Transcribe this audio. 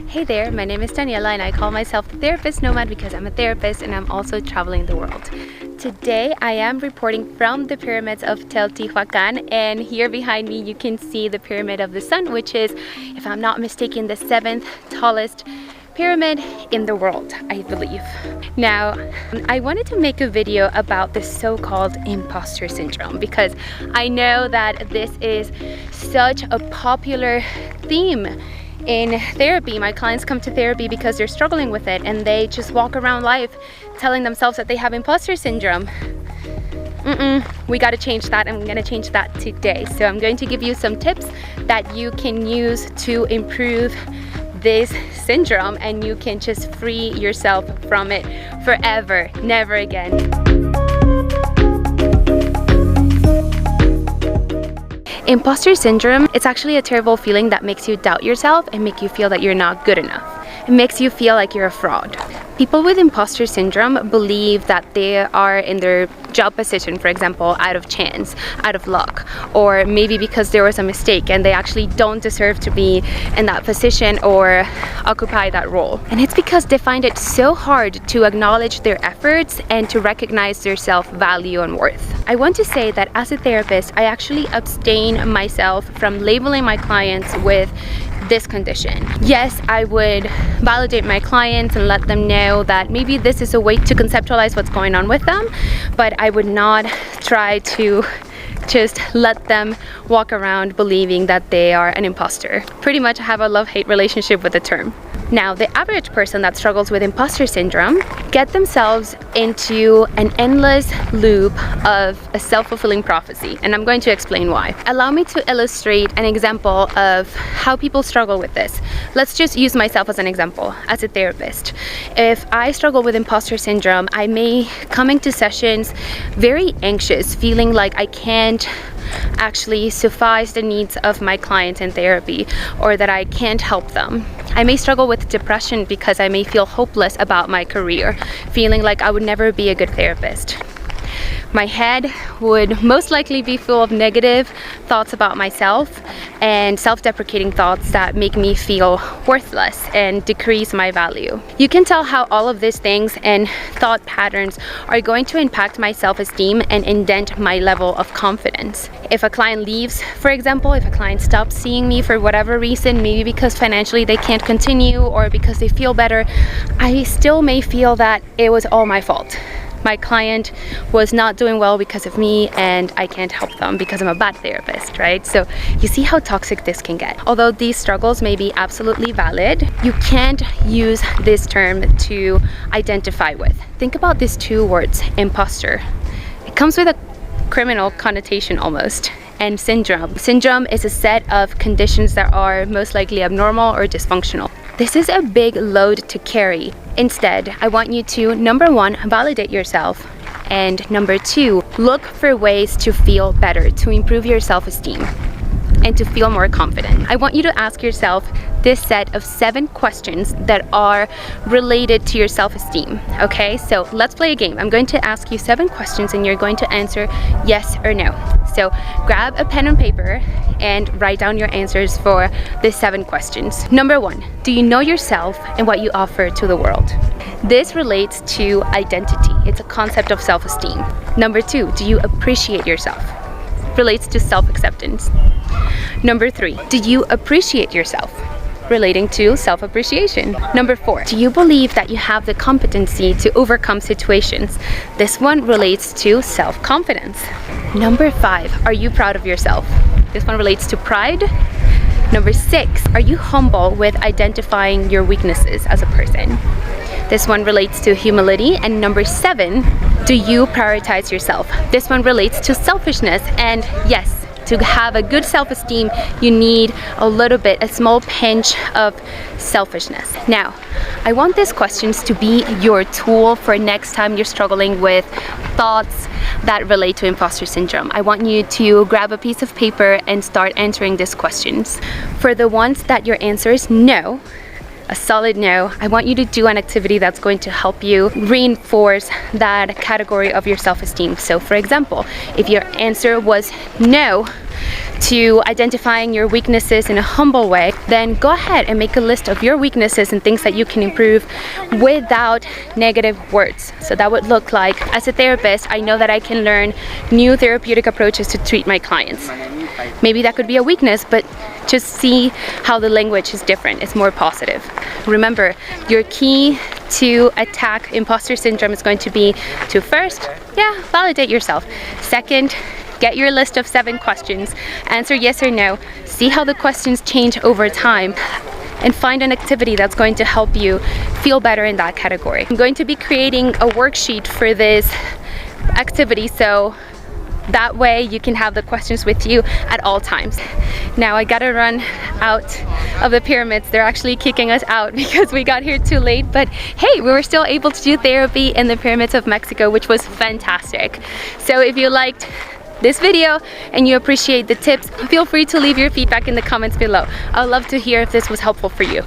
Hey there, my name is Daniela and I call myself the Therapist Nomad because I'm a therapist and I'm also traveling the world. Today I am reporting from the pyramids of Teotihuacan, and here behind me you can see the Pyramid of the Sun, which is, if I'm not mistaken, the 7th tallest pyramid in the world, I believe. Now, I wanted to make a video about the so-called imposter syndrome because I know that this is such a popular theme in therapy. My clients come to therapy because they're struggling with it and they just walk around life telling themselves that they have imposter syndrome. We got to change that, and I'm going to change that today. So I'm going to give you some tips that you can use to improve this syndrome, and you can just free yourself from it forever, never again. Imposter syndrome, it's actually a terrible feeling that makes you doubt yourself and make you feel that you're not good enough. It makes you feel like you're a fraud. People with imposter syndrome believe that they are in their job position, for example, out of chance, out of luck, or maybe because there was a mistake and they actually don't deserve to be in that position or occupy that role. And it's because they find it so hard to acknowledge their efforts and to recognize their self-value and worth. I want to say that as a therapist, I actually abstain myself from labeling my clients with this condition. Yes, I would validate my clients and let them know that maybe this is a way to conceptualize what's going on with them, but I would not try to just let them walk around believing that they are an imposter. Pretty much I have a love-hate relationship with the term. Now, the average person that struggles with imposter syndrome get themselves into an endless loop of a self-fulfilling prophecy, and I'm going to explain why. Allow me to illustrate an example of how people struggle with this. Let's just use myself as an example, as a therapist. If I struggle with imposter syndrome, I may come into sessions very anxious, feeling like I can't actually suffice the needs of my clients in therapy, or that I can't help them. I may struggle with depression because I may feel hopeless about my career, feeling like I would never be a good therapist. My head would most likely be full of negative thoughts about myself and self-deprecating thoughts that make me feel worthless and decrease my value. You can tell how all of these things and thought patterns are going to impact my self-esteem and indent my level of confidence. If a client leaves, for example, if a client stops seeing me for whatever reason, maybe because financially they can't continue or because they feel better, I still may feel that it was all my fault. My client was not doing well because of me and I can't help them because I'm a bad therapist, right? So you see how toxic this can get. Although these struggles may be absolutely valid, you can't use this term to identify with. Think about these two words, imposter. It comes with a criminal connotation almost. And syndrome. Syndrome is a set of conditions that are most likely abnormal or dysfunctional. This is a big load to carry. Instead, I want you to, number one, validate yourself. And number two, look for ways to feel better, to improve your self-esteem and to feel more confident. I want you to ask yourself this set of 7 questions that are related to your self-esteem, okay? So let's play a game. I'm going to ask you 7 questions and you're going to answer yes or no. So grab a pen and paper and write down your answers for the 7 questions. Number 1, do you know yourself and what you offer to the world? This relates to identity. It's a concept of self-esteem. Number 2, do you appreciate yourself? Relates to self-acceptance. Number 3, do you appreciate yourself? Relating to self-appreciation. Number 4, do you believe that you have the competency to overcome situations? This one relates to self-confidence. Number 5, are you proud of yourself? This one relates to pride. Number 6, are you humble with identifying your weaknesses as a person? This one relates to humility. And number 7, do you prioritize yourself? This one relates to selfishness. And yes, to have a good self-esteem, you need a small pinch of selfishness. Now, I want these questions to be your tool for next time you're struggling with thoughts that relate to imposter syndrome. I want you to grab a piece of paper and start answering these questions. For the ones that your answer is no, a solid no, I want you to do an activity that's going to help you reinforce that category of your self-esteem. So for example, if your answer was no to identifying your weaknesses in a humble way, then go ahead and make a list of your weaknesses and things that you can improve without negative words. So that would look like, as a therapist, I know that I can learn new therapeutic approaches to treat my clients. Maybe that could be a weakness, but just see how the language is different. It's more positive. Remember, your key to attack imposter syndrome is going to be to first, validate yourself. Second, get your list of 7 questions, answer yes or no, see how the questions change over time, and find an activity that's going to help you feel better in that category. I'm going to be creating a worksheet for this activity, so that way you can have the questions with you at all times. Now I gotta run out of the pyramids. They're actually kicking us out because we got here too late, but hey, we were still able to do therapy in the pyramids of Mexico, which was fantastic. So if you liked this video and you appreciate the tips, feel free to leave your feedback in the comments below. I'd love to hear if this was helpful for you.